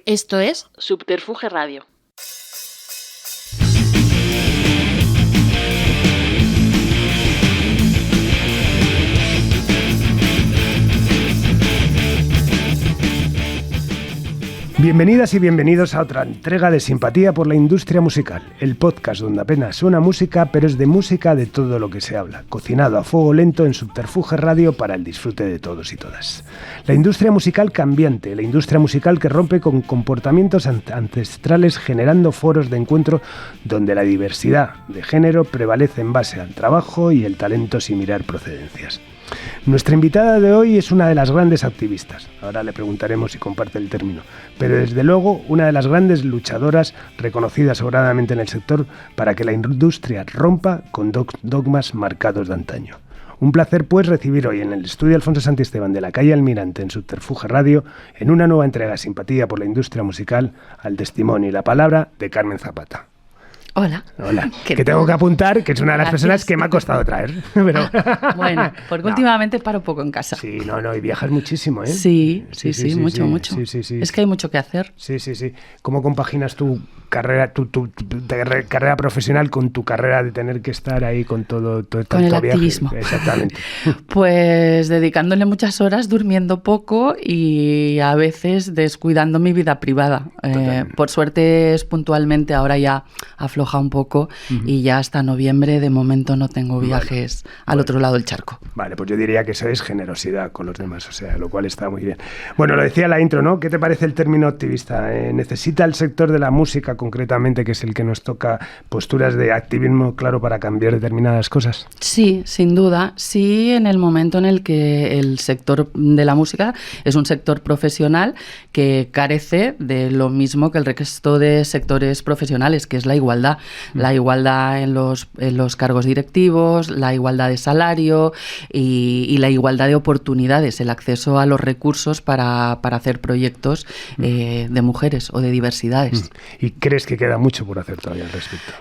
Esto es Subterfuge Radio. Bienvenidas y bienvenidos a otra entrega de Simpatía por la Industria Musical, el podcast donde apenas suena música, pero es de música de todo lo que se habla, cocinado a fuego lento en Subterfuge Radio para el disfrute de todos y todas. La industria musical cambiante, la industria musical que rompe con comportamientos ancestrales generando foros de encuentro donde la diversidad de género prevalece en base al trabajo y el talento sin mirar procedencias. Nuestra invitada de hoy es una de las grandes activistas, ahora le preguntaremos si comparte el término, pero desde luego una de las grandes luchadoras reconocidas sobradamente en el sector para que la industria rompa con dogmas marcados de antaño. Un placer pues recibir hoy en el estudio Alfonso Santisteban de la calle Almirante en Subterfuge Radio, en una nueva entrega de Simpatía por la Industria Musical, al testimonio y la palabra de Carmen Zapata. Hola. Hola. Que tengo que apuntar que es una de las personas que me ha costado traer. Pero... Bueno, porque últimamente paro poco en casa. Sí, y viajas muchísimo, ¿eh? Sí, mucho. Sí. Es que hay mucho que hacer. Sí. ¿Cómo compaginas tu carrera, tu carrera profesional con tu carrera de tener que estar ahí con todo con el activismo? Exactamente. Pues dedicándole muchas horas, durmiendo poco y a veces descuidando mi vida privada. Por suerte es puntualmente, ahora ya afloja un poco y ya hasta noviembre de momento no tengo viajes al otro lado del charco. Vale, pues yo diría que eso es generosidad con los demás, o sea, lo cual está muy bien. Bueno, lo decía la intro, ¿no? ¿Qué te parece el término activista? ¿Necesita el sector de la música concretamente, que es el que nos toca, posturas de activismo, claro, para cambiar determinadas cosas? Sí, sin duda. Sí, en el momento en el que el sector de la música es un sector profesional que carece de lo mismo que el resto de sectores profesionales, que es la igualdad. La igualdad en los cargos directivos, la igualdad de salario y la igualdad de oportunidades, el acceso a los recursos para hacer proyectos de mujeres o de diversidades. ¿Y crees que queda mucho por hacer todavía al respecto?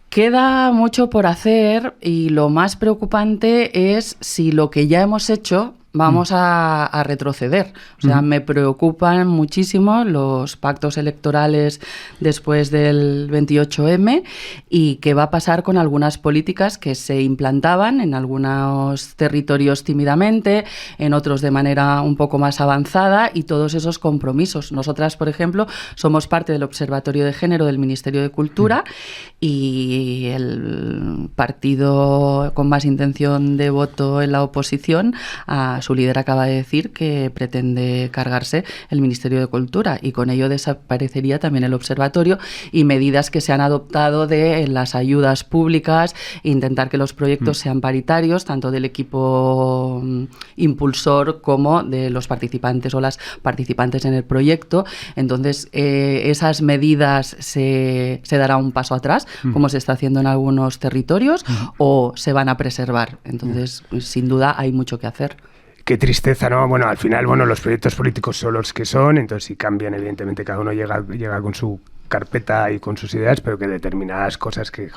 Queda mucho por hacer y lo más preocupante es si lo que ya hemos hecho vamos a retroceder. O sea, me preocupan muchísimo los pactos electorales después del 28M y qué va a pasar con algunas políticas que se implantaban en algunos territorios tímidamente, en otros de manera un poco más avanzada, y todos esos compromisos. Nosotras, por ejemplo, somos parte del Observatorio de Género del Ministerio de Cultura y el partido con más intención de voto en la oposición su líder acaba de decir que pretende cargarse el Ministerio de Cultura y con ello desaparecería también el observatorio y medidas que se han adoptado de las ayudas públicas, intentar que los proyectos sean paritarios, tanto del equipo impulsor como de los participantes o las participantes en el proyecto. Entonces, esas medidas se dará un paso atrás, como se está haciendo en algunos territorios, o se van a preservar. Entonces, sin duda, hay mucho que hacer. Qué tristeza, ¿no? Bueno, al final, los proyectos políticos son los que son, entonces si cambian, evidentemente cada uno llega con su carpeta y con sus ideas, pero que determinadas cosas que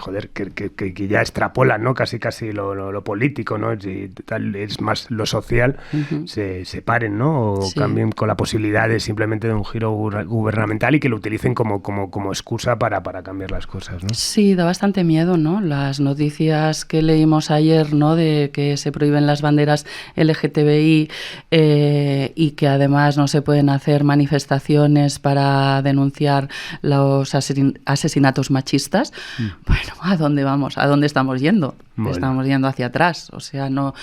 ya extrapolan, ¿no? Casi lo político, ¿no? Es más lo social, se separen, ¿no? O cambien con la posibilidad de simplemente de un giro gubernamental y que lo utilicen como excusa para cambiar las cosas, ¿no? Sí, da bastante miedo, ¿no? Las noticias que leímos ayer, ¿no? De que se prohíben las banderas LGTBI y que además no se pueden hacer manifestaciones para denunciar los asesinatos machistas. Bueno, ¿a dónde vamos? ¿A dónde estamos yendo? Bueno. Estamos yendo hacia atrás. O sea, no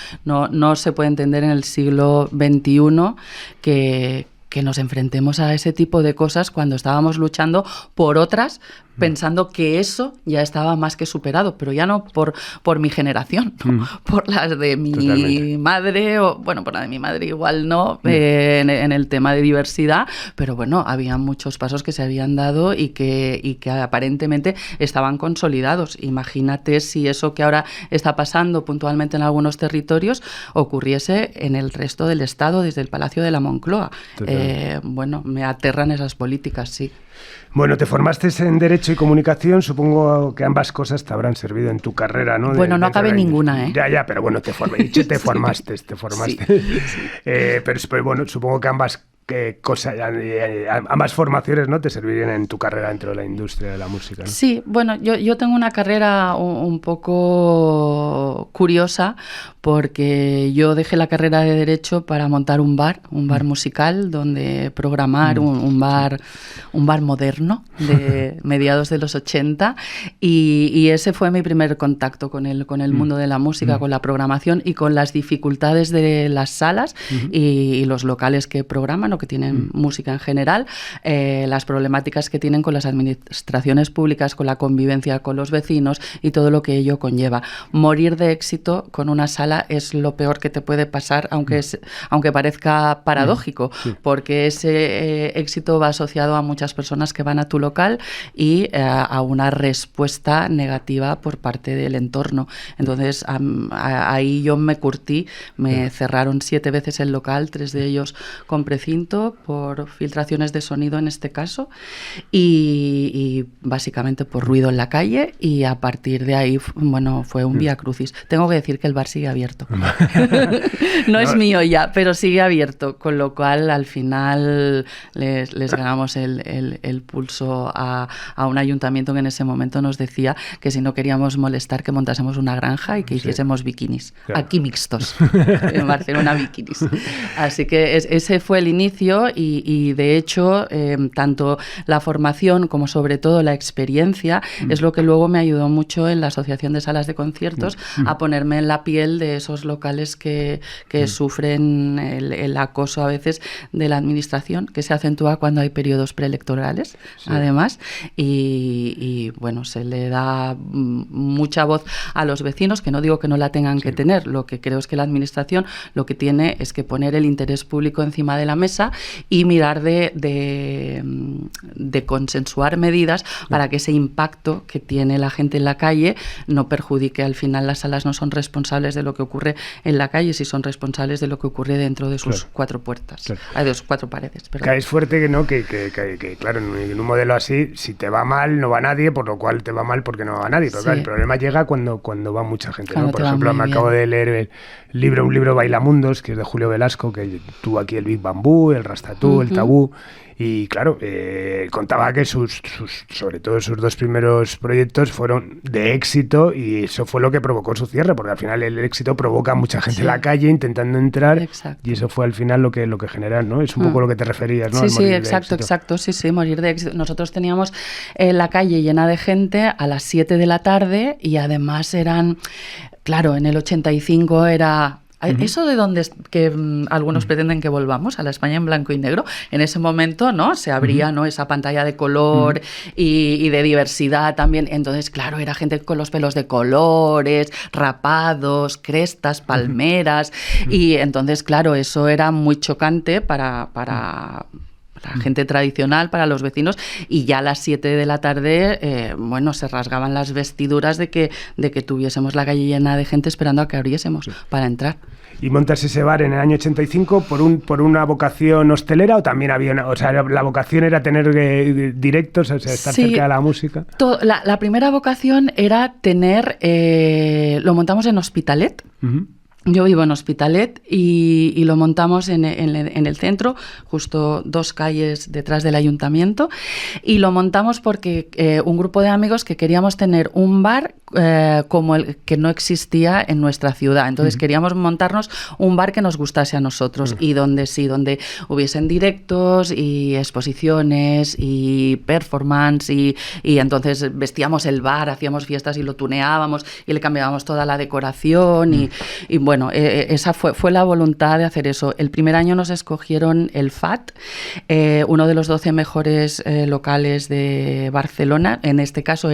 se puede entender en el siglo XXI que nos enfrentemos a ese tipo de cosas cuando estábamos luchando por otras, pensando que eso ya estaba más que superado, pero ya no por mi generación, por las de mi madre, o bueno, por la de mi madre igual no, en el tema de diversidad, pero bueno, había muchos pasos que se habían dado y que aparentemente estaban consolidados. Imagínate si eso que ahora está pasando puntualmente en algunos territorios ocurriese en el resto del Estado, desde el Palacio de la Moncloa. Bueno, me aterran esas políticas, sí. Bueno, te formaste en Derecho y Comunicación, supongo que ambas cosas te habrán servido en tu carrera, ¿no? Bueno, no acabé ninguna, ¿eh? Ya, pero bueno, te formaste. Sí. Pero bueno, supongo que ambas qué cosas, ambas formaciones, ¿no?, te servirían en tu carrera dentro de la industria de la música, ¿no? Sí, bueno, yo tengo una carrera un poco curiosa porque yo dejé la carrera de Derecho para montar un bar musical donde programar un bar moderno de mediados de los 80 y ese fue mi primer contacto con el mundo de la música, con la programación y con las dificultades de las salas y los locales que programan o que tienen música en general, las problemáticas que tienen con las administraciones públicas, con la convivencia con los vecinos y todo lo que ello conlleva. Morir de éxito con una sala es lo peor que te puede pasar, aunque parezca paradójico, porque ese éxito va asociado a muchas personas que van a tu local y a una respuesta negativa por parte del entorno. Entonces, ahí yo me curtí, me cerraron 7 veces el local, 3 de ellos con precinto, por filtraciones de sonido en este caso, y básicamente por ruido en la calle, y a partir de ahí, bueno, fue un vía crucis. Tengo que decir que el bar sigue abierto. No es mío ya, pero sigue abierto, con lo cual al final les ganamos el pulso a un ayuntamiento que en ese momento nos decía que si no queríamos molestar, que montásemos una granja y que hiciésemos bikinis, aquí mixtos, en Barcelona bikinis. Así que ese fue el inicio y de hecho tanto la formación como sobre todo la experiencia es lo que luego me ayudó mucho en la Asociación de Salas de Conciertos a ponerme en la piel de esos locales que sufren el acoso a veces de la administración, que se acentúa cuando hay periodos preelectorales, además, y bueno, se le da mucha voz a los vecinos, que no digo que no la tengan que tener, lo que creo es que la administración lo que tiene es que poner el interés público encima de la mesa y mirar de consensuar medidas para que ese impacto que tiene la gente en la calle no perjudique. Al final las salas no son responsables de lo que ocurre en la calle, si son responsables de lo que ocurre dentro de sus 4 puertas, de sus 4 paredes. Perdón. Es fuerte, ¿no? Que claro, en un modelo así, si te va mal, no va nadie, por lo cual te va mal porque no va nadie. Pero claro, el problema llega cuando va mucha gente, ¿no? Por ejemplo, me acabo de leer un libro Bailamundos, que es de Julio Velasco, que tuvo aquí el Big Bambú, el Rastatú, el Tabú. Y claro, contaba que sobre todo sus 2 primeros proyectos fueron de éxito y eso fue lo que provocó su cierre, porque al final el éxito provoca a mucha gente en la calle intentando entrar. Exacto. Y eso fue al final lo que genera, ¿no? Es un poco lo que te referías, ¿no? Sí, exacto, sí, morir de éxito. Nosotros teníamos la calle llena de gente a las 7 de la tarde y además claro, en el 85 era... Eso de donde algunos pretenden que volvamos, a la España en blanco y negro, en ese momento, ¿no? Se abría, ¿no?, esa pantalla de color y de diversidad también. Entonces, claro, era gente con los pelos de colores, rapados, crestas, palmeras. Y entonces, claro, eso era muy chocante para la gente tradicional, para los vecinos, y ya a las 7 de la tarde, bueno, se rasgaban las vestiduras de que tuviésemos la calle llena de gente esperando a que abriésemos para entrar. ¿Y montas ese bar en el año 85 por una vocación hostelera o también había la vocación era tener directos, o sea, estar cerca de la música? La primera vocación era tener, lo montamos en Hospitalet. Yo vivo en Hospitalet y lo montamos en el centro, justo 2 calles detrás del ayuntamiento, y lo montamos porque un grupo de amigos que queríamos tener un bar como el que no existía en nuestra ciudad. Entonces queríamos montarnos un bar que nos gustase a nosotros y donde hubiesen directos y exposiciones y performance y entonces vestíamos el bar, hacíamos fiestas y lo tuneábamos y le cambiábamos toda la decoración y bueno, esa fue la voluntad de hacer eso. El primer año nos escogieron el FAT, uno de los 12 mejores locales de Barcelona. En este caso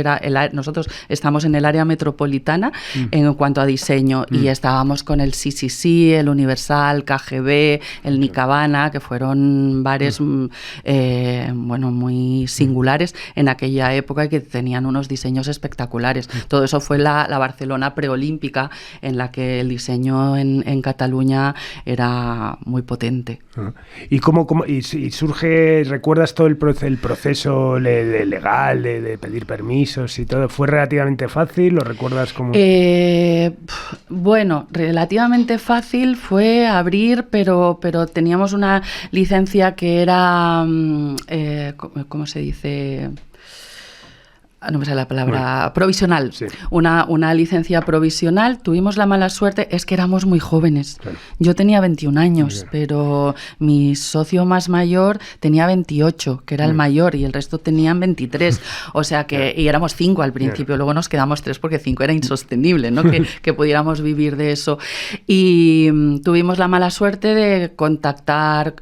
nosotros estamos en el área metropolitana en cuanto a diseño y estábamos con el CCC, el Universal, KGB, el Nicabana, que fueron bares bueno, muy singulares en aquella época y que tenían unos diseños espectaculares. Todo eso fue la Barcelona preolímpica, en la que el diseño en Cataluña era muy potente. ¿Y cómo surge, recuerdas todo el proceso legal de pedir permisos y todo? ¿Fue relativamente fácil fácil? ¿Lo recuerdas como...? Bueno, relativamente fácil fue abrir, pero teníamos una licencia que era, ¿cómo se dice? No me sale la palabra, bueno, provisional, sí. Una licencia provisional. Tuvimos la mala suerte, es que éramos muy jóvenes. Claro. Yo tenía 21 años, pero mi socio más mayor tenía 28, que era el mayor, y el resto tenían 23. O sea que, y éramos 5 al principio, luego nos quedamos 3 porque 5 era insostenible, ¿no? que pudiéramos vivir de eso. Y tuvimos la mala suerte de contratar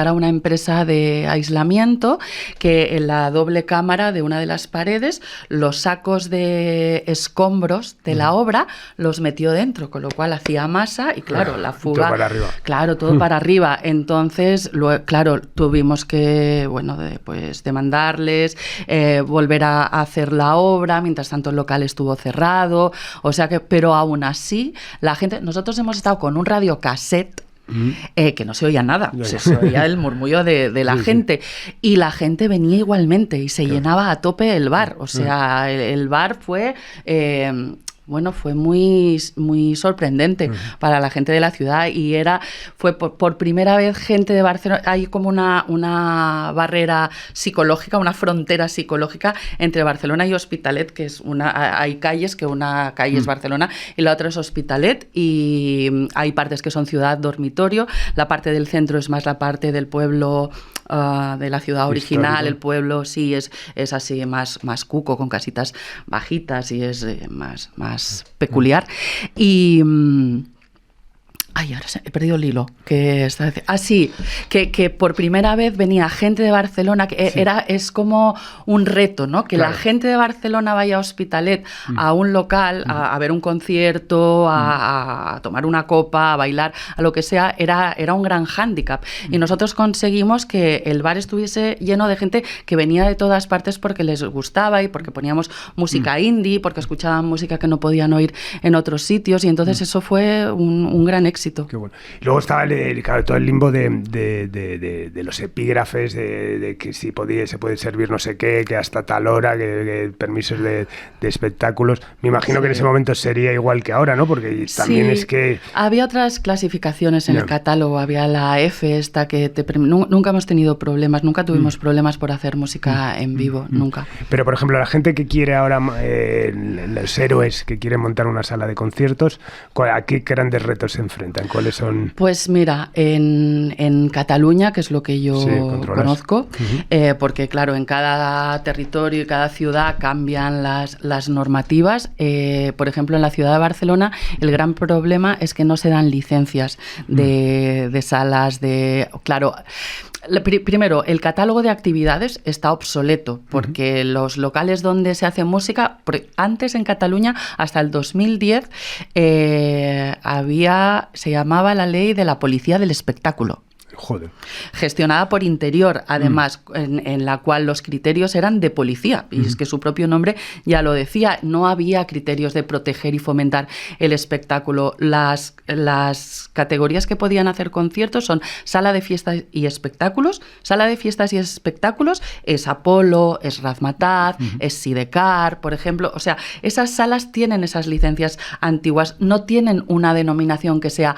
a una empresa de aislamiento que en la doble cámara de una de las paredes los sacos de escombros de la obra los metió dentro, con lo cual hacía masa y claro, la fuga... Todo para arriba. Claro, todo para arriba. Entonces, claro, tuvimos que, pues demandarles, volver a hacer la obra, mientras tanto el local estuvo cerrado, o sea que, pero aún así, la gente... Nosotros hemos estado con un radiocassette que no se oía nada, se oía el murmullo de la gente, y la gente venía igualmente y se llenaba a tope el bar, o sea, el bar fue... fue muy, muy sorprendente para la gente de la ciudad, y fue por primera vez gente de Barcelona. Hay como una barrera psicológica, una frontera psicológica entre Barcelona y Hospitalet, que es hay calles, que una calle es Barcelona y la otra es Hospitalet, y hay partes que son ciudad dormitorio, la parte del centro es más la parte del pueblo, de la ciudad original, histórico. El pueblo sí es así más cuco, con casitas bajitas, y es más peculiar. Y... ahora he perdido el hilo. Que por primera vez venía gente de Barcelona, que es como un reto, ¿no? Que claro. La gente de Barcelona vaya a Hospitalet, a un local, a ver un concierto, a tomar una copa, a bailar, a lo que sea, era un gran hándicap. Y nosotros conseguimos que el bar estuviese lleno de gente que venía de todas partes porque les gustaba y porque poníamos música indie, porque escuchaban música que no podían oír en otros sitios, y entonces eso fue un gran éxito. Qué bueno. Y luego estaba claro, todo el limbo de los epígrafes, de que si se puede servir no sé qué, que hasta tal hora, que permisos de espectáculos. Me imagino que en ese momento sería igual que ahora, ¿no? Porque también es que... Había otras clasificaciones en el catálogo, había la F esta que nunca hemos tenido problemas, nunca tuvimos problemas por hacer música en vivo, nunca. Pero, por ejemplo, la gente que quiere ahora, los héroes que quieren montar una sala de conciertos, ¿a qué grandes retos se enfrentan? ¿Cuáles son? Pues mira, en Cataluña, que es lo que yo conozco, porque claro, en cada territorio y cada ciudad cambian las normativas. Por ejemplo, en la ciudad de Barcelona, el gran problema es que no se dan licencias de salas de... Claro, primero, el catálogo de actividades está obsoleto, porque los locales donde se hace música, antes en Cataluña, hasta el 2010, se llamaba la ley de la policía del espectáculo. Joder. Gestionada por Interior, además, en la cual los criterios eran de policía, y es que su propio nombre ya lo decía, no había criterios de proteger y fomentar el espectáculo. Las categorías que podían hacer conciertos son sala de fiestas y espectáculos. Sala de fiestas y espectáculos es Apolo, es Razmataz, es Sidecar, por ejemplo. O sea, esas salas tienen esas licencias antiguas, no tienen una denominación que sea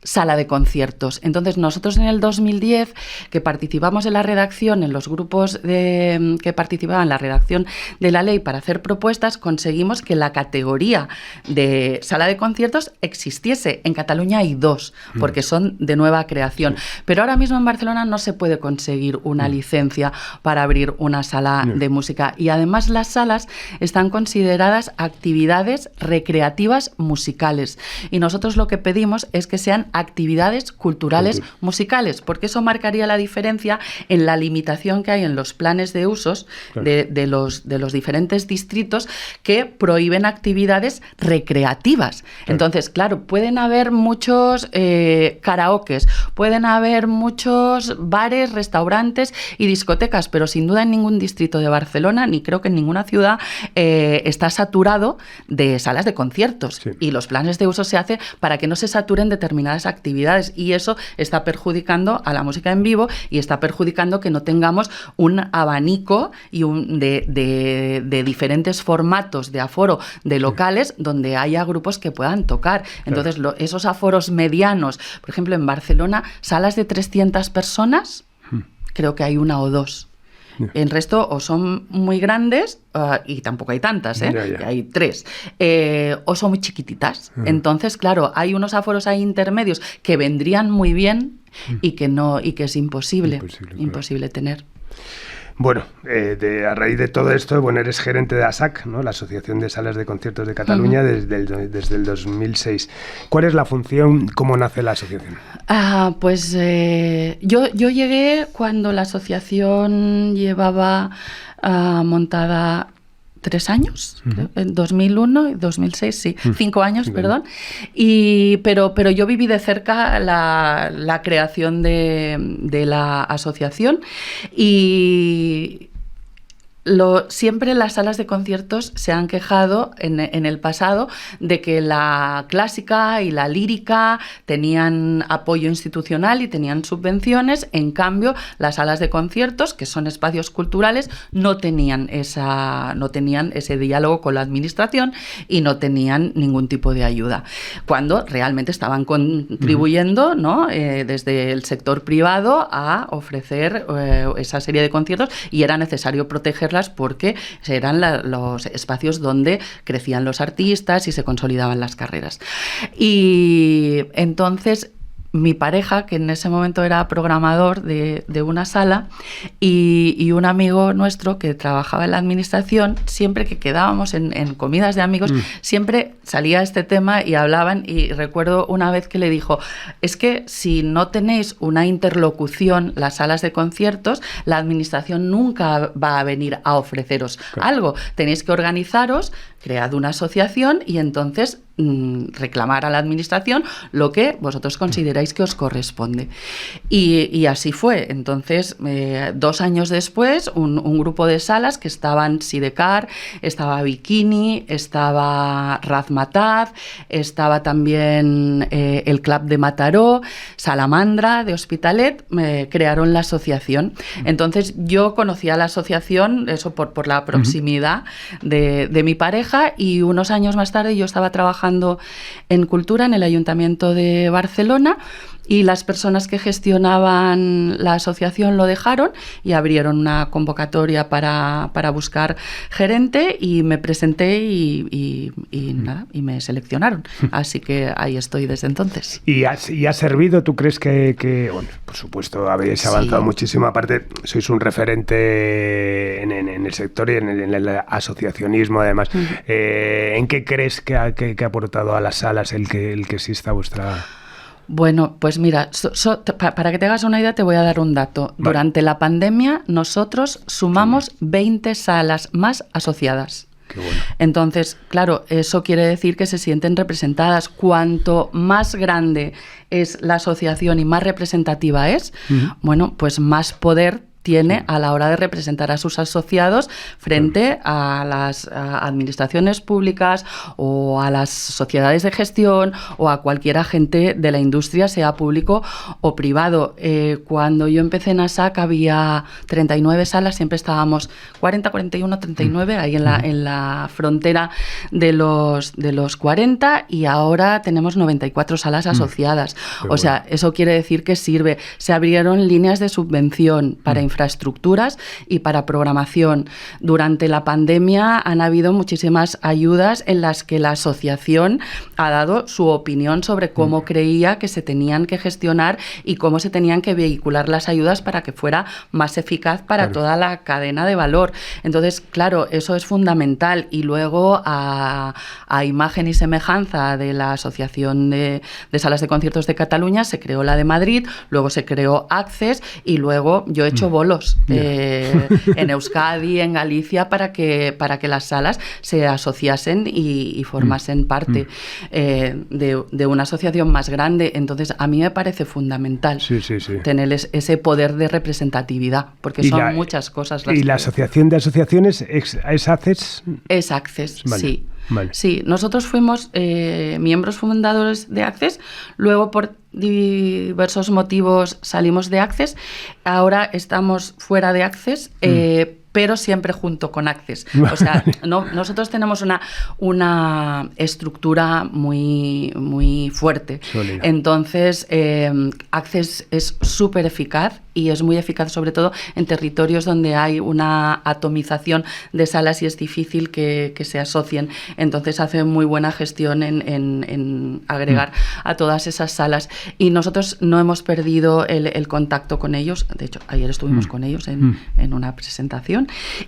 sala de conciertos. Entonces, nosotros en el 2010, que participamos en la redacción, en los grupos que participaban en la redacción de la ley para hacer propuestas, conseguimos que la categoría de sala de conciertos existiese. En Cataluña hay 2, porque son de nueva creación. Pero ahora mismo en Barcelona no se puede conseguir una licencia para abrir una sala de música. Y además las salas están consideradas actividades recreativas musicales. Y nosotros lo que pedimos es que sean actividades culturales musicales, porque eso marcaría la diferencia en la limitación que hay en los planes de usos de los diferentes distritos que prohíben actividades recreativas. Entonces, claro, pueden haber muchos karaokes, pueden haber muchos bares, restaurantes y discotecas, pero sin duda en ningún distrito de Barcelona, ni creo que en ninguna ciudad, está saturado de salas de conciertos. Y los planes de uso se hacen para que no se saturen determinadas determinadas actividades, y eso está perjudicando a la música en vivo y está perjudicando que no tengamos un abanico y de diferentes formatos de aforo de locales donde haya grupos que puedan tocar. Entonces, esos aforos medianos, por ejemplo, en Barcelona, salas de 300 personas, creo que hay una o dos. El resto o son muy grandes, y tampoco hay tantas, hay 3, o son muy chiquititas. Entonces, claro, hay unos aforos ahí intermedios que vendrían muy bien y que es imposible tener. Bueno, a raíz de todo esto, bueno, eres gerente de ASAC, ¿no? La Asociación de Salas de Conciertos de Cataluña, desde el 2006. ¿Cuál es la función? ¿Cómo nace la asociación? Pues yo llegué cuando la asociación llevaba montada 3 años, en 2001 y 2006, sí, 5 años, perdón. Pero yo viví de cerca la creación de la asociación, y siempre las salas de conciertos se han quejado en el pasado de que la clásica y la lírica tenían apoyo institucional y tenían subvenciones. En cambio, las salas de conciertos, que son espacios culturales, no tenían ese diálogo con la administración y no tenían ningún tipo de ayuda, cuando realmente estaban contribuyendo, ¿no? Desde el sector privado a ofrecer esa serie de conciertos, y era necesario proteger porque eran los espacios donde crecían los artistas y se consolidaban las carreras. Y entonces mi pareja, que en ese momento era programador de una sala, y un amigo nuestro que trabajaba en la administración, siempre que quedábamos en comidas de amigos, siempre salía este tema y hablaban, y recuerdo una vez que le dijo: es que si no tenéis una interlocución las salas de conciertos, la administración nunca va a venir a ofreceros algo. Tenéis que organizaros, cread una asociación y entonces reclamar a la administración lo que vosotros consideráis que os corresponde. Y así fue. Entonces, 2 años después, un grupo de salas que estaban Sidecar, estaba Bikini, estaba Razmataz, estaba también el Club de Mataró, Salamandra de Hospitalet, crearon la asociación. Entonces, yo conocía la asociación, eso por la proximidad de mi pareja, y unos años más tarde yo estaba trabajando en cultura en el Ayuntamiento de Barcelona, y las personas que gestionaban la asociación lo dejaron y abrieron una convocatoria para buscar gerente, y me presenté y me seleccionaron. Así que ahí estoy desde entonces. ¿Y ha servido? ¿Tú crees que bueno, por supuesto, habéis avanzado muchísimo? Aparte, sois un referente en el sector y en el asociacionismo, además. ¿En qué crees que ha aportado a las salas el que exista vuestra...? Bueno, pues mira, para que te hagas una idea, te voy a dar un dato. Vale. Durante la pandemia, nosotros sumamos 20 salas más asociadas. Qué bueno. Entonces, claro, eso quiere decir que se sienten representadas. Cuanto más grande es la asociación y más representativa es, bueno, pues más poder tiene a la hora de representar a sus asociados frente a las administraciones públicas o a las sociedades de gestión o a cualquier agente de la industria, sea público o privado. Cuando yo empecé en ASAC había 39 salas, siempre estábamos 40, 41, 39, ahí en la frontera de los 40, y ahora tenemos 94 salas asociadas. O sea, eso quiere decir que sirve. Se abrieron líneas de subvención para infraestructuras y para programación. Durante la pandemia han habido muchísimas ayudas en las que la asociación ha dado su opinión sobre cómo creía que se tenían que gestionar y cómo se tenían que vehicular las ayudas para que fuera más eficaz para toda la cadena de valor. Entonces, claro, eso es fundamental. Y luego, a imagen y semejanza de la Asociación de Salas de Conciertos de Cataluña, se creó la de Madrid, luego se creó Access, y luego yo he hecho bolos en Euskadi, en Galicia, para que las salas se asociasen y formasen parte de una asociación más grande. Entonces, a mí me parece fundamental tener ese poder de representatividad, porque son muchas cosas. ¿Y la asociación de asociaciones es Access? Es Access, vale. Sí. Vale. Sí, nosotros fuimos miembros fundadores de Access, luego por diversos motivos salimos de Access, ahora estamos fuera de Access, pero siempre junto con Access. O sea, nosotros tenemos una estructura muy fuerte. Sólida. Entonces, Access es súper eficaz y es muy eficaz sobre todo en territorios donde hay una atomización de salas y es difícil que se asocien. Entonces hace muy buena gestión en agregar a todas esas salas. Y nosotros no hemos perdido el contacto con ellos. De hecho, ayer estuvimos con ellos en una presentación.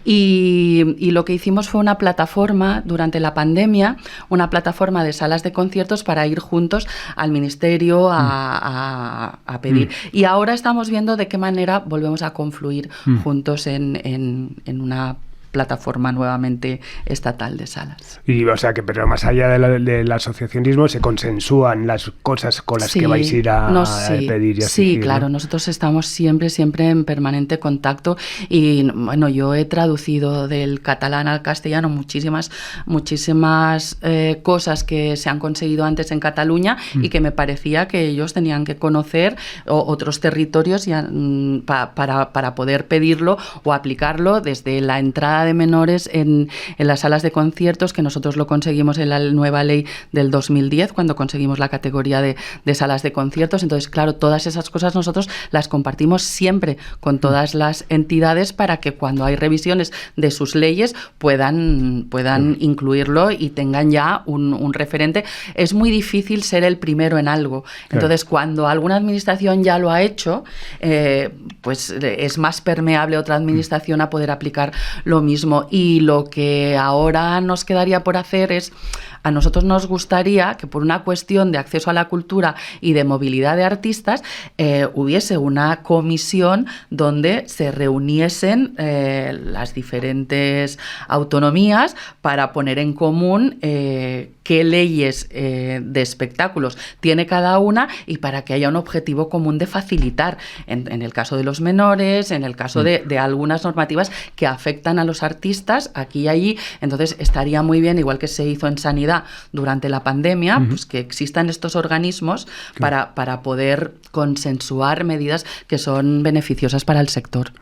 Y lo que hicimos fue una plataforma durante la pandemia, una plataforma de salas de conciertos para ir juntos al ministerio a pedir. Y ahora estamos viendo de qué manera volvemos a confluir juntos en una plataforma nuevamente estatal de salas. Y o sea que, pero más allá del asociacionismo, se consensúan las cosas con las que vais a ir a pedir y así. Sí, claro, ¿no? Nosotros estamos siempre en permanente contacto y bueno, yo he traducido del catalán al castellano muchísimas cosas que se han conseguido antes en Cataluña y que me parecía que ellos tenían que conocer otros territorios para poder pedirlo o aplicarlo desde la entrada de menores en las salas de conciertos, que nosotros lo conseguimos en la nueva ley del 2010, cuando conseguimos la categoría de salas de conciertos. Entonces, claro, todas esas cosas nosotros las compartimos siempre con todas las entidades para que cuando hay revisiones de sus leyes puedan incluirlo y tengan ya un referente. Es muy difícil ser el primero en algo. Entonces, cuando alguna administración ya lo ha hecho, pues es más permeable otra administración a poder aplicar lo mismo. Y lo que ahora nos quedaría por hacer es, a nosotros nos gustaría que por una cuestión de acceso a la cultura y de movilidad de artistas hubiese una comisión donde se reuniesen las diferentes autonomías para poner en común qué leyes de espectáculos tiene cada una y para que haya un objetivo común de facilitar, en el caso de los menores, en el caso de algunas normativas que afectan a los artistas aquí y allí. Entonces estaría muy bien, igual que se hizo en sanidad durante la pandemia, pues que existan estos organismos para poder consensuar medidas que son beneficiosas para el sector.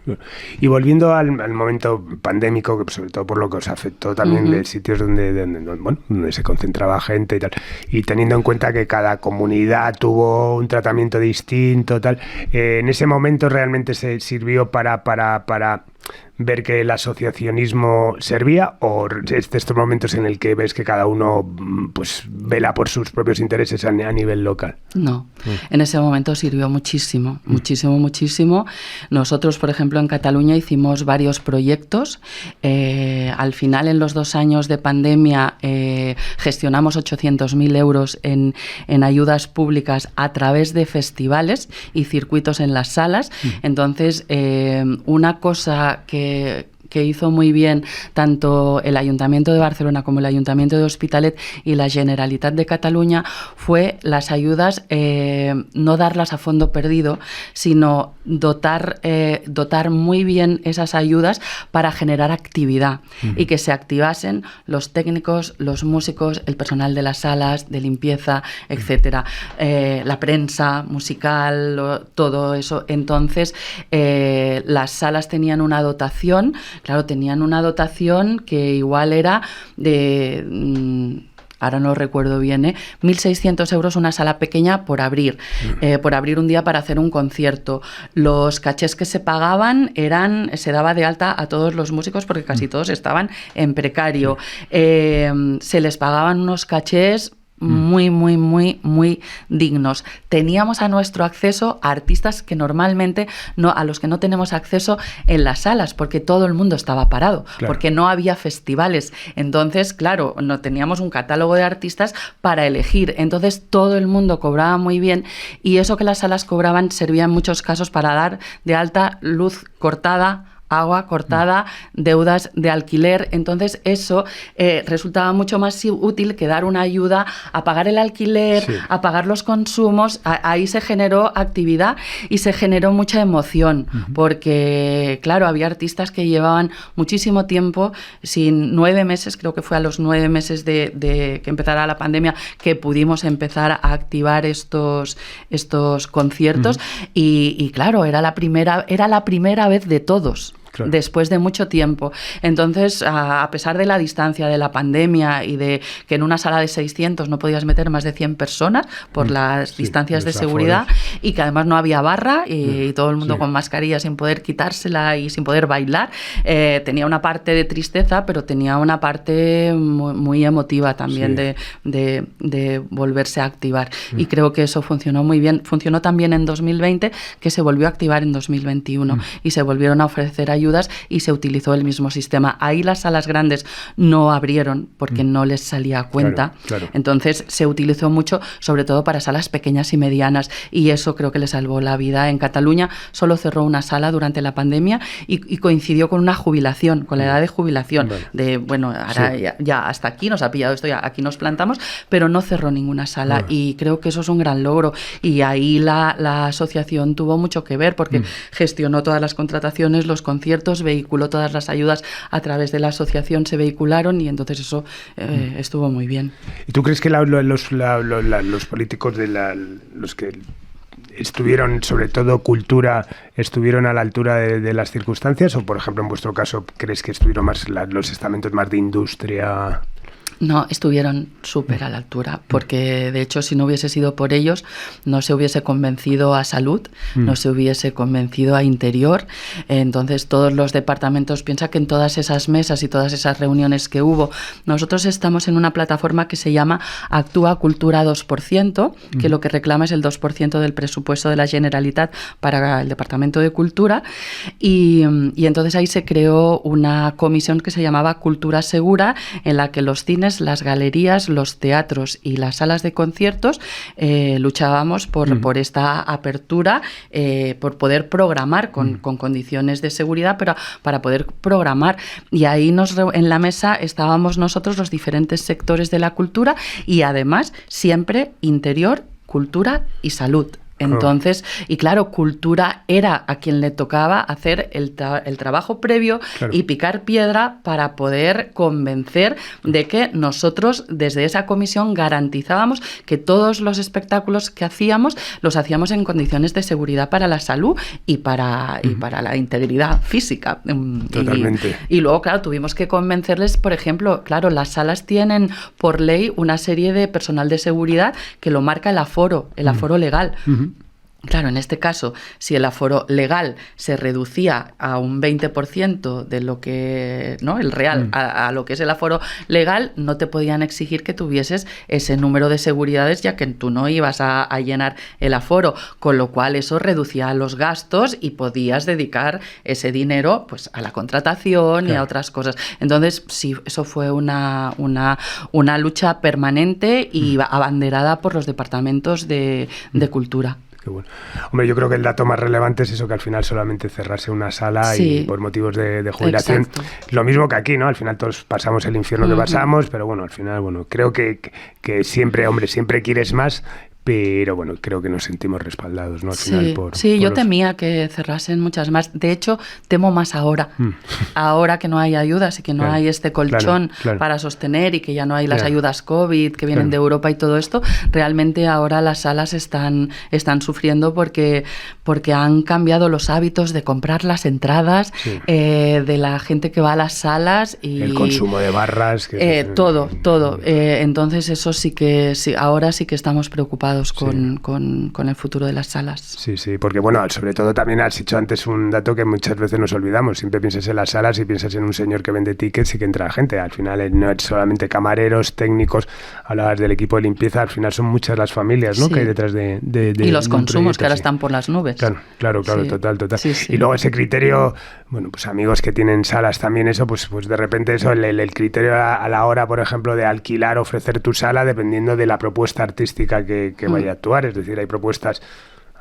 Y volviendo al momento pandémico, que sobre todo por lo que os afectó también de sitios donde se concentraba gente y tal, y teniendo en cuenta que cada comunidad tuvo un tratamiento distinto, tal, en ese momento realmente se sirvió para ver que el asociacionismo servía, o es de estos momentos en el que ves que cada uno pues vela por sus propios intereses a nivel local? No, en ese momento sirvió muchísimo. Nosotros, por ejemplo, en Cataluña hicimos varios proyectos. Al final, en los 2 años de pandemia, gestionamos 800.000 euros en ayudas públicas a través de festivales y circuitos en las salas. Entonces, una cosa que hizo muy bien tanto el Ayuntamiento de Barcelona como el Ayuntamiento de Hospitalet y la Generalitat de Cataluña fue las ayudas, no darlas a fondo perdido, sino dotar muy bien esas ayudas para generar actividad y que se activasen los técnicos, los músicos, el personal de las salas, de limpieza, etcétera, la prensa musical, todo eso. Entonces, las salas tenían una dotación. Claro, tenían una dotación que igual era de... ahora no recuerdo bien, 1.600 euros una sala pequeña por abrir un día para hacer un concierto. Los cachés que se pagaban se daba de alta a todos los músicos porque casi todos estaban en precario. Se les pagaban unos cachés muy dignos. Teníamos a nuestro acceso a artistas que normalmente a los que no tenemos acceso en las salas, porque todo el mundo estaba parado, porque no había festivales. Entonces, claro, no teníamos un catálogo de artistas para elegir. Entonces, todo el mundo cobraba muy bien y eso que las salas cobraban servía en muchos casos para dar de alta luz cortada, agua cortada, deudas de alquiler. Entonces eso resultaba mucho más útil que dar una ayuda a pagar el alquiler, a pagar los consumos. Ahí se generó actividad y se generó mucha emoción, porque claro, había artistas que llevaban muchísimo tiempo, 9 meses, creo que fue a los 9 meses de que empezara la pandemia, que pudimos empezar a activar estos conciertos y claro, era la primera vez de todos. Claro. Después de mucho tiempo. Entonces, a pesar de la distancia de la pandemia y de que en una sala de 600 no podías meter más de 100 personas por las distancias de seguridad y que además no había barra y todo el mundo con mascarilla sin poder quitársela y sin poder bailar, tenía una parte de tristeza, pero tenía una parte muy, muy emotiva también de volverse a activar. Y creo que eso funcionó muy bien. Funcionó también en 2020, que se volvió a activar en 2021 y se volvieron a ofrecer ayudas y se utilizó el mismo sistema. Ahí las salas grandes no abrieron porque no les salía a cuenta. Claro. Entonces se utilizó mucho, sobre todo para salas pequeñas y medianas, y eso creo que le salvó la vida. En Cataluña solo cerró una sala durante la pandemia y coincidió con una jubilación, con la edad de jubilación. De bueno, ahora ya hasta aquí nos ha pillado esto, ya aquí nos plantamos, pero no cerró ninguna sala y creo que eso es un gran logro. Y ahí la asociación tuvo mucho que ver porque gestionó todas las contrataciones, los conciertos, vehiculó todas las ayudas a través de la asociación, se vehicularon y entonces eso estuvo muy bien. ¿Y tú crees que los políticos los que estuvieron, sobre todo cultura, estuvieron a la altura de las circunstancias? O, por ejemplo, en vuestro caso, ¿crees que estuvieron más los estamentos más de industria? No, estuvieron súper a la altura, porque de hecho si no hubiese sido por ellos, no se hubiese convencido a Salud, no se hubiese convencido a Interior. Entonces todos los departamentos, piensa que en todas esas mesas y todas esas reuniones que hubo, nosotros estamos en una plataforma que se llama Actúa Cultura 2%, que lo que reclama es el 2% del presupuesto de la Generalitat para el Departamento de Cultura, y entonces ahí se creó una comisión que se llamaba Cultura Segura, en la que los cines, las galerías, los teatros y las salas de conciertos luchábamos por esta apertura, por poder programar con condiciones de seguridad, pero para poder programar. Y ahí en la mesa estábamos nosotros, los diferentes sectores de la cultura, y además siempre Interior, Cultura y Salud. Entonces, y claro, Cultura era a quien le tocaba hacer el trabajo previo y picar piedra para poder convencer de que nosotros desde esa comisión garantizábamos que todos los espectáculos que hacíamos los hacíamos en condiciones de seguridad para la salud y para la integridad física. Totalmente. Y luego, claro, tuvimos que convencerles, por ejemplo, claro, las salas tienen por ley una serie de personal de seguridad que lo marca el aforo legal. Claro, en este caso, si el aforo legal se reducía a un 20% de lo que, ¿no?, el real, a lo que es el aforo legal, no te podían exigir que tuvieses ese número de seguridades, ya que tú no ibas a llenar el aforo, con lo cual eso reducía los gastos y podías dedicar ese dinero pues a la contratación y a otras cosas. Entonces, sí, eso fue una lucha permanente y abanderada por los departamentos de cultura. Qué bueno. Hombre, yo creo que el dato más relevante es eso, que al final solamente cerrase una sala y por motivos de jubilación. Exacto. Lo mismo que aquí, ¿no? Al final todos pasamos el infierno que pasamos, pero bueno, al final, creo que siempre, siempre quieres más. Pero bueno, creo que nos sentimos respaldados, ¿no? Al final por yo temía que cerrasen muchas más. De hecho, temo más ahora. Ahora que no hay ayudas y que no hay este colchón para sostener y que ya no hay las ayudas COVID que vienen de Europa y todo esto, realmente ahora las salas están sufriendo porque han cambiado los hábitos de comprar las entradas, de la gente que va a las salas y el consumo de barras. Todo. Entonces eso ahora sí que estamos preocupados con el futuro de las salas. Sí, porque bueno, sobre todo también has dicho antes un dato que muchas veces nos olvidamos. Siempre piensas en las salas y piensas en un señor que vende tickets y que entra gente. Al final no es solamente camareros, técnicos, hablabas del equipo de limpieza, al final son muchas las familias, ¿no?, que hay detrás de y los consumos que ahora están por las nubes. Claro, total. Y luego ese criterio, pues amigos que tienen salas también, eso, pues de repente eso, el criterio a la hora, por ejemplo, de alquilar, ofrecer tu sala, dependiendo de la propuesta artística que vaya a actuar. Es decir, hay propuestas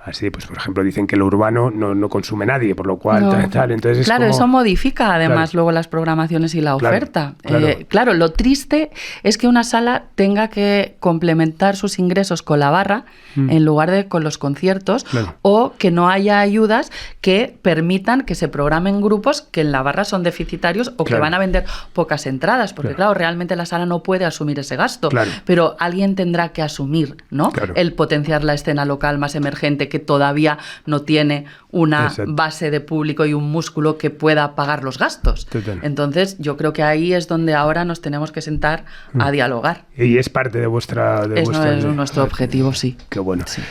así, pues por ejemplo dicen que lo urbano no consume nadie, por lo cual tal, entonces claro, es como... eso modifica además luego las programaciones y la oferta. Claro, lo triste es que una sala tenga que complementar sus ingresos con la barra en lugar de con los conciertos, o que no haya ayudas que permitan que se programen grupos que en la barra son deficitarios o que van a vender pocas entradas, porque claro, realmente la sala no puede asumir ese gasto, pero alguien tendrá que asumir, ¿no? El potenciar la escena local más emergente que todavía no tiene una base de público y un músculo que pueda pagar los gastos. Entonces, yo creo que ahí es donde ahora nos tenemos que sentar a dialogar. Y es parte de vuestra... Es nuestro objetivo, sí. Qué bueno. Sí.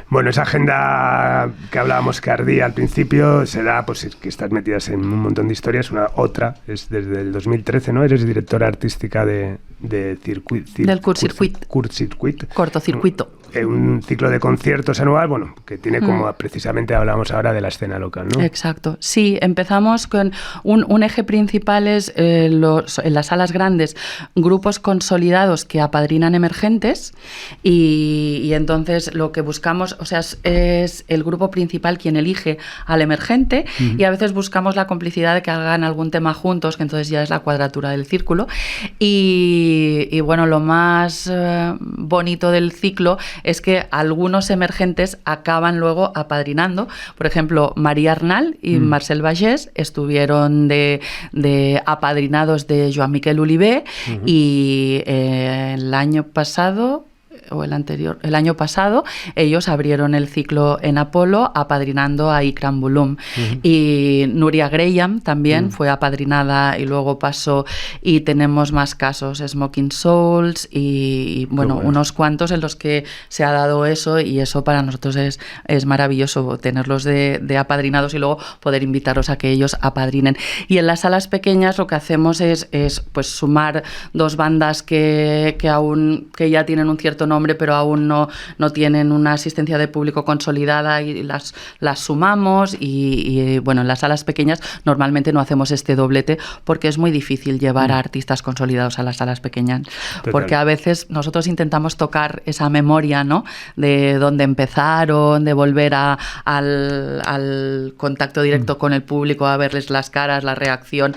Bueno, esa agenda que hablábamos que ardía al principio se da, pues es que estás metidas en un montón de historias. Otra es desde el 2013, ¿no? Eres directora artística de del Curtcircuit. Cortocircuito. Un ciclo de conciertos anual, bueno, que tiene como precisamente hablamos ahora de la escena local, ¿no? Exacto. Sí, empezamos con un eje principal es en las salas grandes, grupos consolidados que apadrinan emergentes y entonces lo que buscamos, o sea, es el grupo principal quien elige al emergente y a veces buscamos la complicidad de que hagan algún tema juntos, que entonces ya es la cuadratura del círculo y bueno, lo más bonito del ciclo es que algunos emergentes acaban luego apadrinando. Por ejemplo, María Arnal y Marcel Bagés estuvieron de apadrinados de Joan Miquel Oliver y el año pasado... o el año pasado, ellos abrieron el ciclo en Apolo apadrinando a Ikram Bulum. Y Nuria Graham también fue apadrinada y luego pasó, y tenemos más casos, Smoking Souls y bueno, unos cuantos en los que se ha dado eso, y eso para nosotros es maravilloso tenerlos de apadrinados y luego poder invitarlos a que ellos apadrinen. Y en las salas pequeñas lo que hacemos es pues sumar dos bandas que ya tienen un cierto nombre, pero aún no tienen una asistencia de público consolidada, y las sumamos y bueno, en las salas pequeñas normalmente no hacemos este doblete porque es muy difícil llevar a artistas consolidados a las salas pequeñas. Porque a veces nosotros intentamos tocar esa memoria, ¿no? De dónde empezaron, de volver al contacto directo con el público, a verles las caras, la reacción,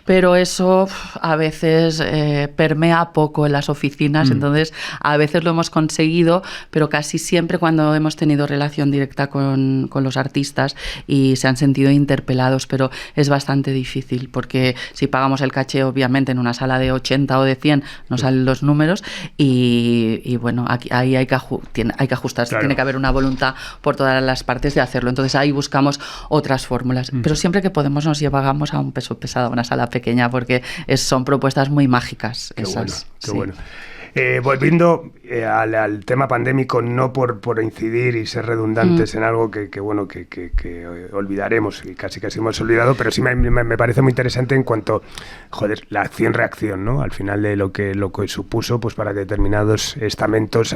pero eso a veces permea poco en las oficinas, entonces a veces lo hemos conseguido, pero casi siempre cuando hemos tenido relación directa con los artistas y se han sentido interpelados, pero es bastante difícil porque si pagamos el caché, obviamente en una sala de 80 o de 100 no salen los números y bueno, ahí hay que ajustarse, tiene que haber una voluntad por todas las partes de hacerlo, entonces ahí buscamos otras fórmulas, pero siempre que podemos nos llevamos a un peso pesado, a una sala pequeña, porque son propuestas muy mágicas. Qué bueno. Volviendo al tema pandémico, no por incidir y ser redundantes en algo que olvidaremos y casi hemos olvidado, pero sí me parece muy interesante en cuanto, la acción-reacción, ¿no? Al final de lo que supuso, pues para que determinados estamentos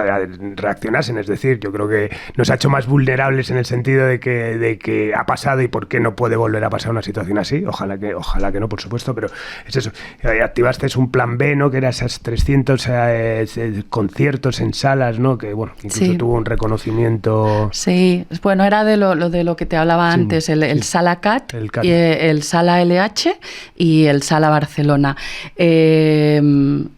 reaccionasen, es decir, yo creo que nos ha hecho más vulnerables en el sentido de que ha pasado y por qué no puede volver a pasar una situación así, ojalá que no, por supuesto, pero es eso, activasteis un plan B, ¿no? Que era esas 300 conciertos en salas, ¿no? Que bueno, incluso tuvo un reconocimiento. Sí, bueno, era de lo que te hablaba antes, el Sala CAT, el Sala LH y el Sala Barcelona.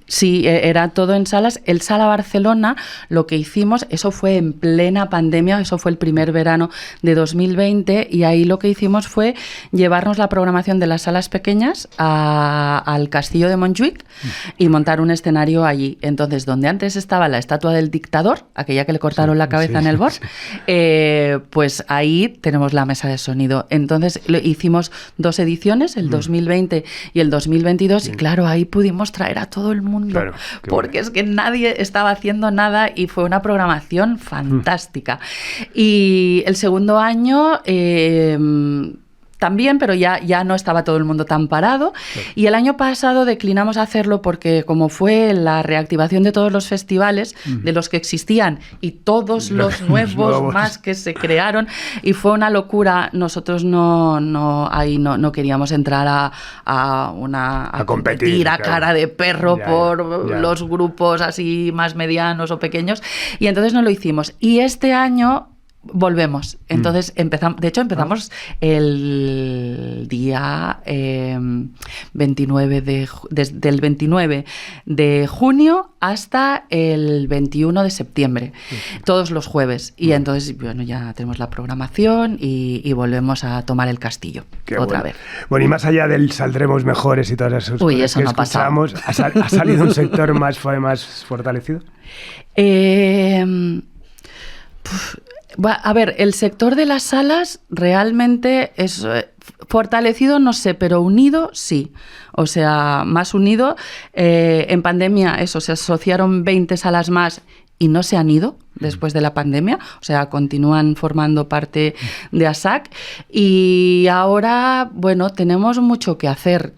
Sí, era todo en salas. El Sala Barcelona, lo que hicimos, eso fue en plena pandemia, eso fue el primer verano de 2020, y ahí lo que hicimos fue llevarnos la programación de las salas pequeñas al Castillo de Montjuïc y montar un escenario allí. Entonces, donde antes estaba la estatua del dictador, aquella que le cortaron la cabeza en el Bosc, pues ahí tenemos la mesa de sonido. Entonces, hicimos 2 ediciones, el 2020 y el 2022, y claro, ahí pudimos traer a todo el mundo. Claro, porque es que nadie estaba haciendo nada y fue una programación fantástica. Y el segundo año también, pero ya no estaba todo el mundo tan parado. Claro. Y el año pasado declinamos hacerlo porque como fue la reactivación de todos los festivales, de los que existían y todos los nuevos más que se crearon, y fue una locura, nosotros no queríamos entrar a competir a cara de perro los grupos así más medianos o pequeños, y entonces no lo hicimos. Y este año Volvemos. Entonces empezamos el día 29 desde el 29 de junio hasta el 21 de septiembre, todos los jueves. Y entonces, bueno, ya tenemos la programación y volvemos a tomar el castillo. Qué otra vez. Bueno, y más allá del saldremos mejores y todas esas cosas eso que no escuchamos, ¿ha salido un sector más fortalecido? A ver, el sector de las salas realmente es fortalecido, no sé, pero unido sí. O sea, más unido. En pandemia, se asociaron 20 salas más y no se han ido después de la pandemia. O sea, continúan formando parte de ASAC. Y ahora, bueno, tenemos mucho que hacer.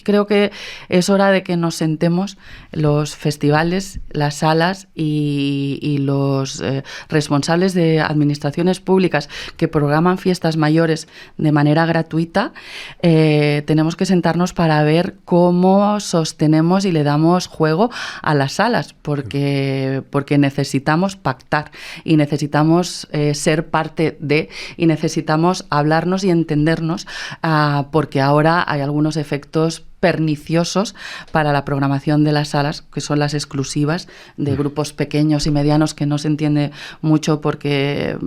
Creo que es hora de que nos sentemos los festivales, las salas y los responsables de administraciones públicas que programan fiestas mayores de manera gratuita. Tenemos que sentarnos para ver cómo sostenemos y le damos juego a las salas, porque necesitamos pactar y necesitamos ser parte de, y necesitamos hablarnos y entendernos, porque ahora hay algunos efectos perniciosos para la programación de las salas, que son las exclusivas de grupos pequeños y medianos, que no se entiende mucho porque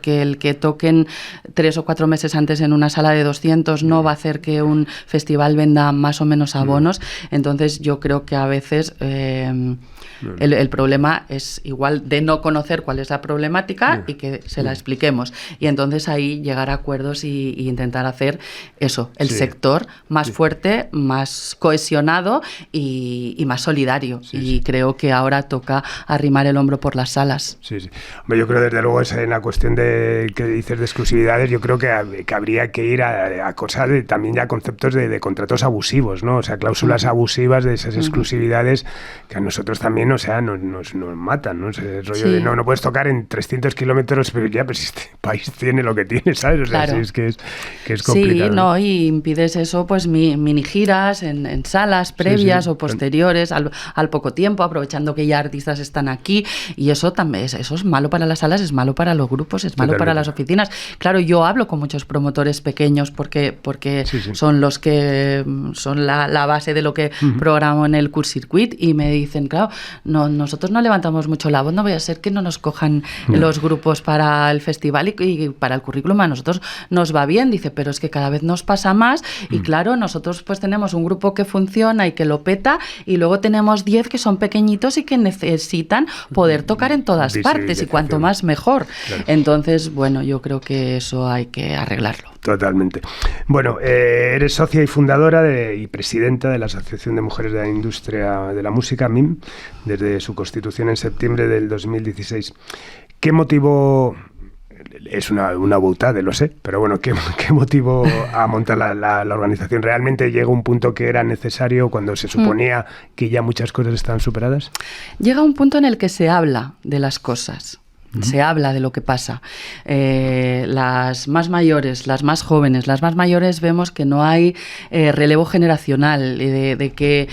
el que toquen 3 o 4 meses antes en una sala de 200 no va a hacer que un festival venda más o menos abonos. Entonces yo creo que a veces el problema es igual de no conocer cuál es la problemática y que se la expliquemos. Y entonces ahí llegar a acuerdos y intentar hacer eso, el sector más fuerte, más cohesionado y más solidario. Creo que ahora toca arrimar el hombro por las salas. Sí, sí. Hombre, yo creo desde luego en la cuestión de que dices de exclusividades, yo creo que habría que ir a cosas también ya conceptos de contratos abusivos, ¿no? O sea, cláusulas abusivas de esas exclusividades que a nosotros también, o sea, nos matan, ¿no? Ese rollo de no puedes tocar en 300 kilómetros, pero si este país tiene lo que tiene, ¿sabes? O sea, claro. Es que es complicado. Sí, no, y impides eso, pues mini giras en salas previas o posteriores al poco tiempo, aprovechando que ya artistas están aquí, y eso también eso es malo para las salas, es malo para los grupos, es malo para las oficinas. Claro, yo hablo con muchos promotores pequeños porque son los que son la base de lo que programo en el Curts Circuit, y me dicen, claro, nosotros no levantamos mucho la voz, no vaya a ser que no nos cojan los grupos para el festival y para el currículum, a nosotros nos va bien, dice, pero es que cada vez nos pasa más, y claro, nosotros pues tenemos un grupo que funciona y que lo peta, y luego tenemos 10 que son pequeñitos y que necesitan poder tocar en todas partes, y cuanto más mejor. Claro. Entonces, bueno, yo creo que eso hay que arreglarlo. Totalmente. Bueno, eres socia y fundadora y presidenta de la Asociación de Mujeres de la Industria de la Música, MIM, desde su constitución en septiembre del 2016. ¿Qué motivó, es una boutade, lo sé, pero bueno, ¿qué motivó a montar la organización? ¿Realmente llegó un punto que era necesario cuando se suponía que ya muchas cosas estaban superadas? Llega un punto en el que se habla de las cosas. Se habla de lo que pasa. Las más mayores, las más jóvenes, las más mayores vemos que no hay relevo generacional, de que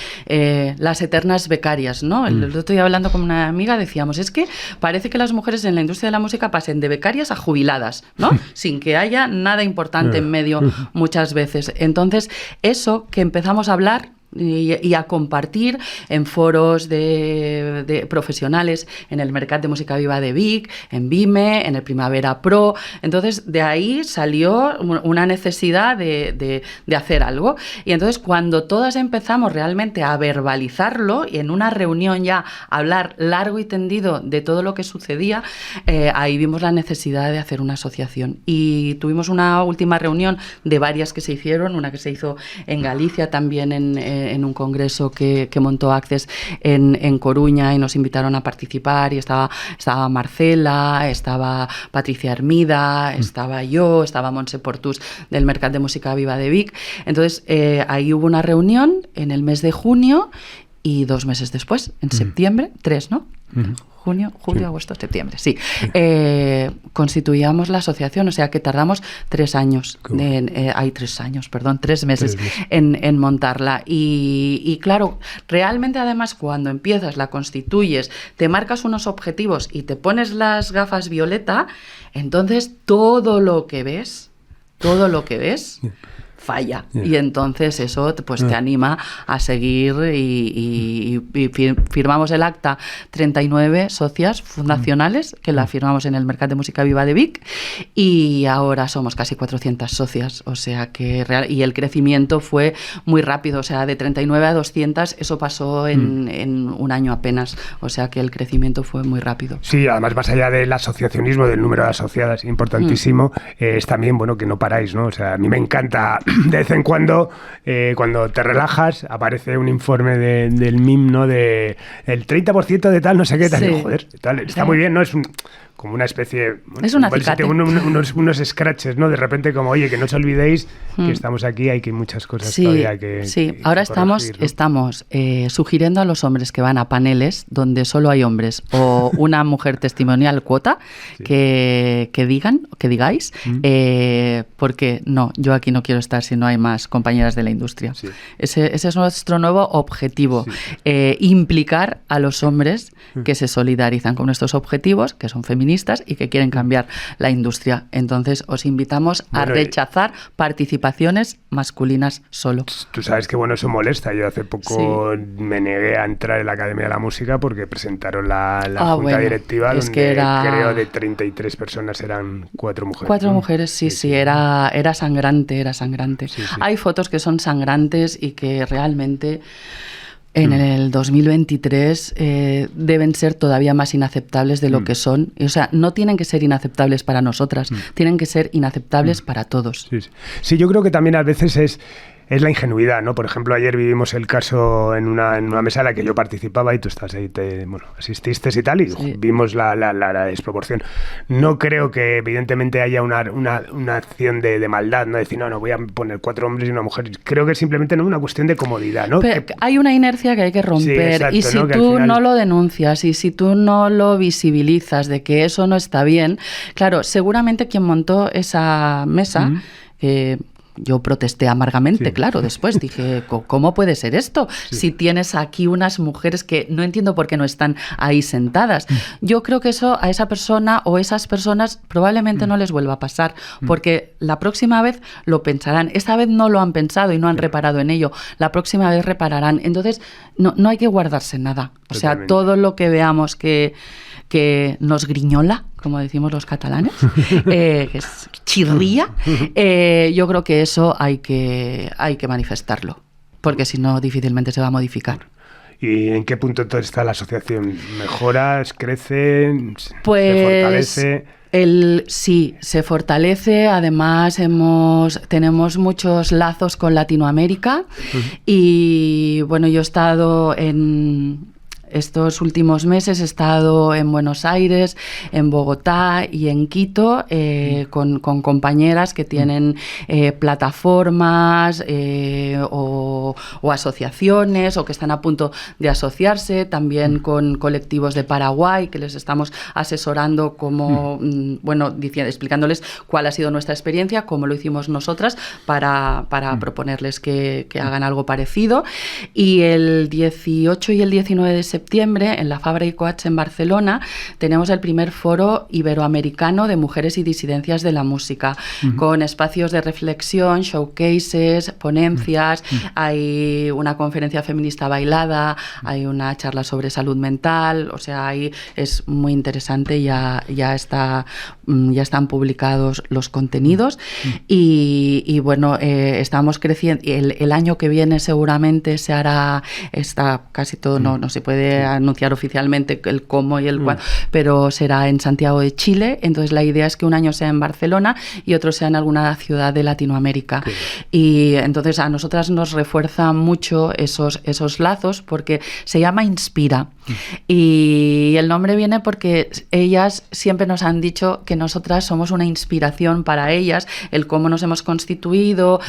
las eternas becarias, ¿no? El otro día hablando con una amiga decíamos, es que parece que las mujeres en la industria de la música pasen de becarias a jubiladas, ¿no? Sin que haya nada importante en medio muchas veces. Entonces, eso que empezamos a hablar y a compartir en foros de profesionales, en el Mercat de Música Viva de Vic, en Vime, en el Primavera Pro. Entonces, de ahí salió una necesidad de hacer algo. Y entonces, cuando todas empezamos realmente a verbalizarlo y en una reunión ya hablar largo y tendido de todo lo que sucedía, ahí vimos la necesidad de hacer una asociación. Y tuvimos una última reunión de varias que se hicieron, una que se hizo en Galicia, también en un congreso que montó Access en Coruña, y nos invitaron a participar, y estaba Marcela, estaba Patricia Hermida, estaba yo, estaba Montse Portús del Mercat de Música Viva de Vic. Entonces ahí hubo una reunión en el mes de junio, y 2 meses después, en septiembre, 3, ¿no? Junio, julio, Sí. agosto, septiembre, sí. Constituíamos la asociación, o sea que tardamos 3 años, 3 meses en montarla. Y claro, realmente además cuando empiezas, la constituyes, te marcas unos objetivos y te pones las gafas violeta, entonces todo lo que ves falla. Y entonces eso pues te anima a seguir y firmamos el acta 39 socias fundacionales, que la firmamos en el Mercat de Música Viva de Vic, y ahora somos casi 400 socias, o sea que y el crecimiento fue muy rápido, o sea, de 39 a 200, eso pasó en un año apenas, o sea que el crecimiento fue muy rápido. Sí, además más allá del asociacionismo, del número de asociadas, importantísimo, es también, bueno, que no paráis, ¿no? O sea, a mí me encanta de vez en cuando te relajas, aparece un informe del MIM, ¿no? De el 30% de tal, no sé qué, tal. Sí. Y, joder, tal, está muy bien, ¿no? Es como una especie... Es un acicate. Unos scratches, ¿no? De repente como, oye, que no os olvidéis que estamos aquí, hay que muchas cosas todavía que... Sí, que ahora corregir, ¿no? estamos sugiriendo a los hombres que van a paneles donde solo hay hombres o una mujer testimonial cuota que digáis, porque no, yo aquí no quiero estar si no hay más compañeras de la industria. Sí. Ese es nuestro nuevo objetivo, implicar a los hombres que se solidarizan con nuestros objetivos, que son feministas y que quieren cambiar la industria. Entonces os invitamos a rechazar participaciones masculinas solo. Tú sabes que bueno, eso molesta. Yo hace poco me negué a entrar en la Academia de la Música porque presentaron la junta directiva donde creo de 33 personas eran 4 mujeres. 4 mujeres, sí, era sangrante. Sí. Hay fotos que son sangrantes y que realmente en el 2023 deben ser todavía más inaceptables de lo que son. O sea, no tienen que ser inaceptables para nosotras, tienen que ser inaceptables para todos. Sí, yo creo que también a veces es la ingenuidad, ¿no? Por ejemplo, ayer vivimos el caso en una mesa en la que yo participaba y tú estás ahí, asististe y tal, y vimos la desproporción. No creo que evidentemente haya una acción de maldad, ¿no? Decir, no, voy a poner 4 hombres y una mujer. Creo que es simplemente una cuestión de comodidad, ¿no? Pero hay una inercia que hay que romper, exacto, y si tú final... no lo denuncias y si tú no lo visibilizas de que eso no está bien, claro, seguramente quien montó esa mesa... Yo protesté amargamente, claro, después dije, ¿cómo puede ser esto? Si tienes aquí unas mujeres que no entiendo por qué no están ahí sentadas. Yo creo que eso a esa persona o esas personas probablemente no les vuelva a pasar, porque la próxima vez lo pensarán. Esta vez no lo han pensado y no han reparado en ello. La próxima vez repararán. Entonces, no hay que guardarse nada. O sea, todo lo que veamos que nos griñola, como decimos los catalanes, que es chirría, yo creo que eso hay que manifestarlo, porque si no difícilmente se va a modificar. ¿Y en qué punto entonces está la asociación? ¿Mejoras? ¿Crece? Pues, ¿se fortalece? Sí, se fortalece. Además, tenemos muchos lazos con Latinoamérica y bueno, yo he estado estos últimos meses he estado en Buenos Aires, en Bogotá y en Quito con compañeras que tienen plataformas o asociaciones o que están a punto de asociarse, también con colectivos de Paraguay que les estamos asesorando explicándoles cuál ha sido nuestra experiencia, cómo lo hicimos nosotras para proponerles que hagan algo parecido. Y el 18 y el 19 de septiembre en la Fabra y Coats en Barcelona tenemos el primer foro iberoamericano de mujeres y disidencias de la música, con espacios de reflexión, showcases, ponencias, hay una conferencia feminista bailada, hay una charla sobre salud mental, o sea, ahí es muy interesante, ya están publicados los contenidos y bueno, estamos creciendo. El año que viene seguramente se hará, está casi todo, no se puede puede anunciar oficialmente el cómo y el cuándo, pero será en Santiago de Chile. Entonces la idea es que un año sea en Barcelona y otro sea en alguna ciudad de Latinoamérica. Y entonces a nosotras nos refuerza mucho esos lazos porque se llama Inspira. Y el nombre viene porque ellas siempre nos han dicho que nosotras somos una inspiración para ellas, el cómo nos hemos constituido,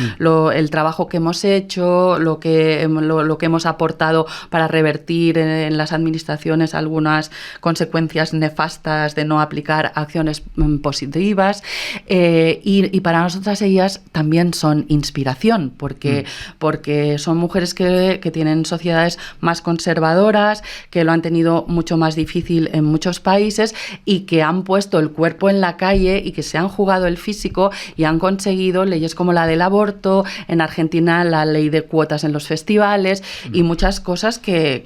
el trabajo que hemos hecho, lo que hemos aportado para revertir en las administraciones algunas consecuencias nefastas de no aplicar acciones positivas. Y para nosotras ellas también son inspiración, porque son mujeres que tienen sociedades más conservadoras, que lo han tenido mucho más difícil en muchos países y que han puesto el cuerpo en la calle y que se han jugado el físico y han conseguido leyes como la del aborto, en Argentina la ley de cuotas en los festivales y muchas cosas que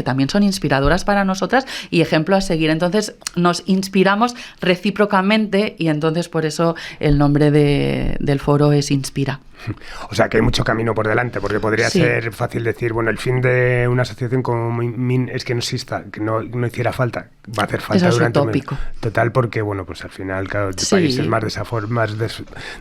también son inspiradoras para nosotras y ejemplo a seguir. Entonces nos inspiramos recíprocamente y entonces por eso el nombre del foro es Inspira. O sea que hay mucho camino por delante, porque podría ser fácil decir, bueno, el fin de una asociación como MIN es que no exista, que no hiciera falta. Va a hacer falta eso durante es utópico. Total, porque bueno, pues al final, claro, países más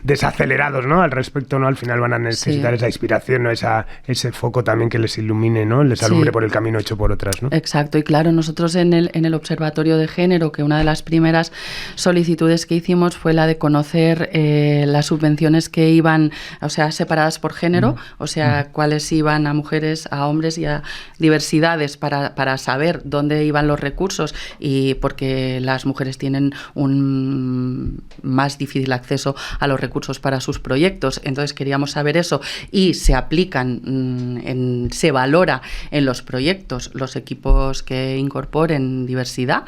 desacelerados, ¿no? Al respecto, ¿no? Al final van a necesitar esa inspiración, ¿no? Ese foco también que les ilumine, ¿no? Les alumbre por el camino hecho por otras, ¿no? Exacto, y claro, nosotros en el Observatorio de Género, que una de las primeras solicitudes que hicimos fue la de conocer las subvenciones que iban, o sea, separadas por género, o sea, cuáles iban a mujeres, a hombres y a diversidades para saber dónde iban los recursos y porque las mujeres tienen un más difícil acceso a los recursos para sus proyectos. Entonces queríamos saber eso y se aplican, se valora en los proyectos los equipos que incorporen diversidad.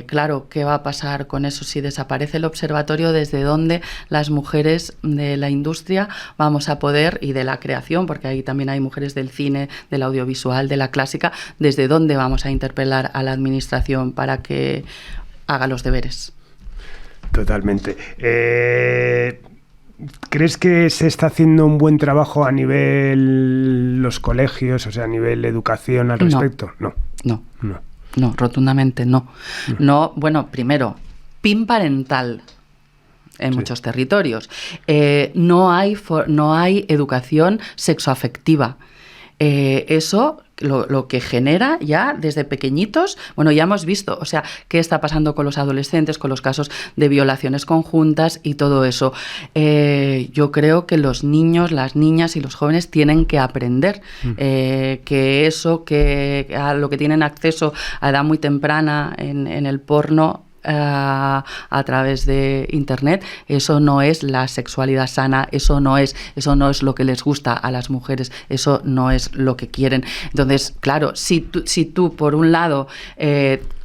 Claro, ¿qué va a pasar con eso si desaparece el observatorio? ¿Desde dónde las mujeres de la industria vamos a poder, y de la creación, porque ahí también hay mujeres del cine, del audiovisual, de la clásica, desde dónde vamos a interpelar a la administración para que haga los deberes? Totalmente. ¿Crees que se está haciendo un buen trabajo a nivel los colegios, o sea, a nivel educación al respecto? No, rotundamente no. No, bueno, primero, PIN parental en muchos territorios. No hay educación sexoafectiva. Eso lo que genera ya desde pequeñitos, bueno, ya hemos visto, o sea, qué está pasando con los adolescentes, con los casos de violaciones conjuntas y todo eso. Yo creo que los niños, las niñas y los jóvenes tienen que aprender que eso, que a lo que tienen acceso a edad muy temprana en el porno, a través de internet, eso no es la sexualidad sana, eso no es lo que les gusta a las mujeres, eso no es lo que quieren. Entonces, claro, si tú por un lado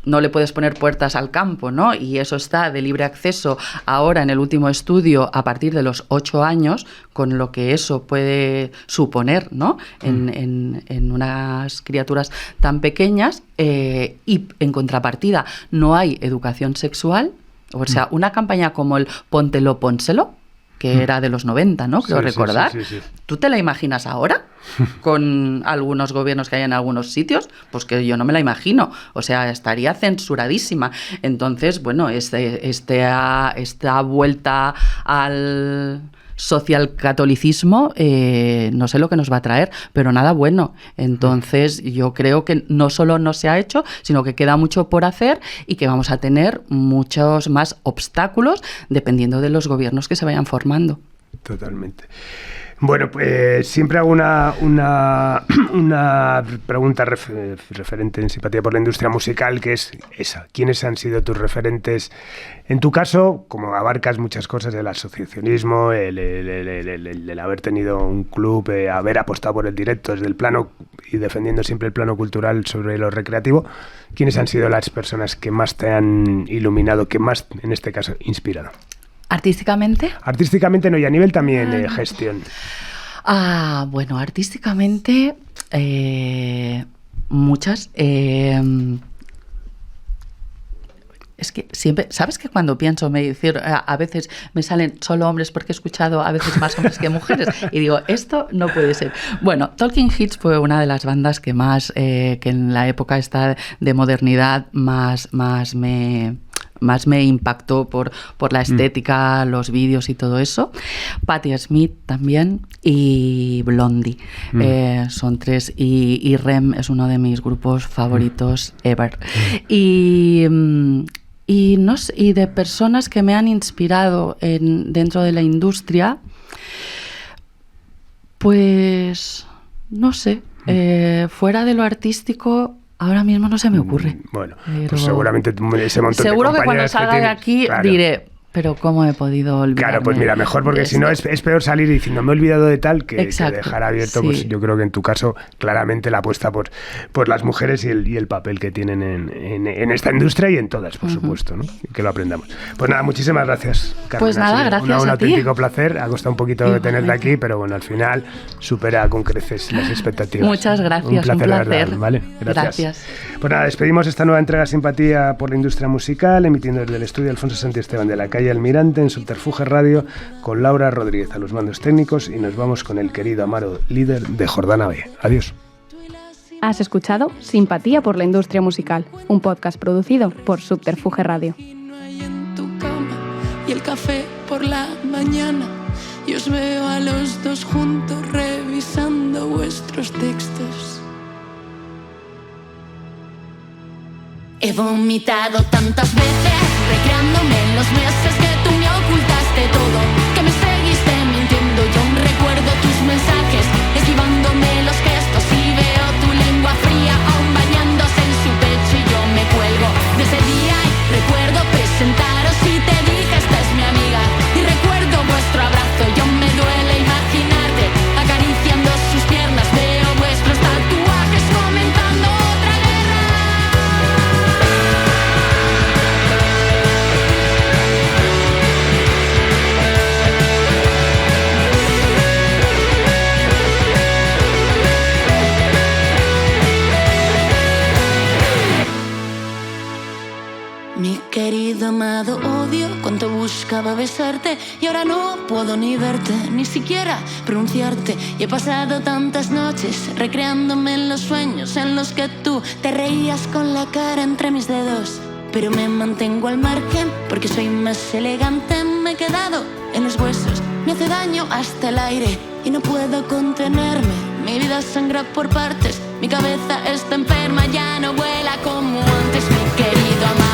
no le puedes poner puertas al campo, ¿no? Y eso está de libre acceso ahora en el último estudio a partir de los 8 años, con lo que eso puede suponer, ¿no? En unas criaturas tan pequeñas, y en contrapartida no hay educación sexual, o sea, una campaña como el Póntelo, Pónselo, que era de los 90, ¿no? Creo recordar. Sí. ¿Tú te la imaginas ahora? Con algunos gobiernos que hay en algunos sitios, pues que yo no me la imagino. O sea, estaría censuradísima. Entonces, bueno, esta vuelta al socialcatolicismo, no sé lo que nos va a traer, pero nada bueno. Entonces, yo creo que no solo no se ha hecho, sino que queda mucho por hacer y que vamos a tener muchos más obstáculos dependiendo de los gobiernos que se vayan formando. Totalmente. Bueno, pues siempre hago una pregunta referente en Simpatía por la Industria Musical, que es esa. ¿Quiénes han sido tus referentes? En tu caso, como abarcas muchas cosas, el asociacionismo, el haber tenido un club, haber apostado por el directo desde el plano y defendiendo siempre el plano cultural sobre lo recreativo, ¿quiénes han sido las personas que más te han iluminado, que más, en este caso, inspirado? ¿Artísticamente? Artísticamente no, y a nivel también gestión. Bueno, artísticamente muchas. es que siempre, ¿sabes que cuando pienso a veces me salen solo hombres porque he escuchado a veces más hombres que mujeres? Y digo, esto no puede ser. Bueno, Talking Heads fue una de las bandas que más, que en la época esta de modernidad más me impactó por la estética, los vídeos y todo eso. Patti Smith también y Blondie. Son 3 y Rem es uno de mis grupos favoritos ever. Y de personas que me han inspirado dentro de la industria, pues no sé, fuera de lo artístico ahora mismo no se me ocurre. Bueno, pues seguramente ese montón de seguro que cuando salga de aquí claro, diré, pero ¿cómo he podido olvidarme? Claro, pues mira, mejor, porque si no es peor salir diciendo me he olvidado de tal que dejar abierto. Sí. Pues yo creo que en tu caso claramente la apuesta por las mujeres y el papel que tienen en esta industria y en todas, por supuesto, ¿no? Y que lo aprendamos. Pues nada, muchísimas gracias, Carmen. Pues nada, gracias un a ti. auténtico placer. Ha costado un poquito tenerte aquí, pero bueno, al final supera con creces las expectativas. Muchas gracias, un placer. de verdad, ¿vale? Gracias. Pues nada, despedimos esta nueva entrega Simpatía por la Industria Musical, emitiendo desde el estudio Alfonso Santiesteban de la calle Almirante en Subterfuge Radio, con Laura Rodríguez a los mandos técnicos, y nos vamos con el querido Amaro, líder de Jordana B. Adiós. Has escuchado Simpatía por la Industria Musical, un podcast producido por Subterfuge Radio. Y el café por la mañana, y os veo a los dos juntos revisando vuestros textos. He vomitado tantas veces, recreándome en los meses que tú me ocultaste todo, que me seguiste mintiendo. Yo aún recuerdo tus mensajes, esquivándome los gestos, y veo tu lengua fría aún bañándose en su pecho, y yo me cuelgo de ese día y recuerdo presentaros y te dije esta es mi amiga, y recuerdo vuestro abrazo. Yo me duele imaginarte acariciando sus piernas, veo vuestros tatuajes comentando otra guerra. Mi querido amado, odio cuánto buscaba besarte, y ahora no puedo ni verte, ni siquiera pronunciarte. Y he pasado tantas noches recreándome en los sueños en los que tú te reías con la cara entre mis dedos. Pero me mantengo al margen porque soy más elegante. Me he quedado en los huesos, me hace daño hasta el aire y no puedo contenerme. Mi vida sangra por partes, mi cabeza está enferma, ya no vuela como antes. Mi querido amado,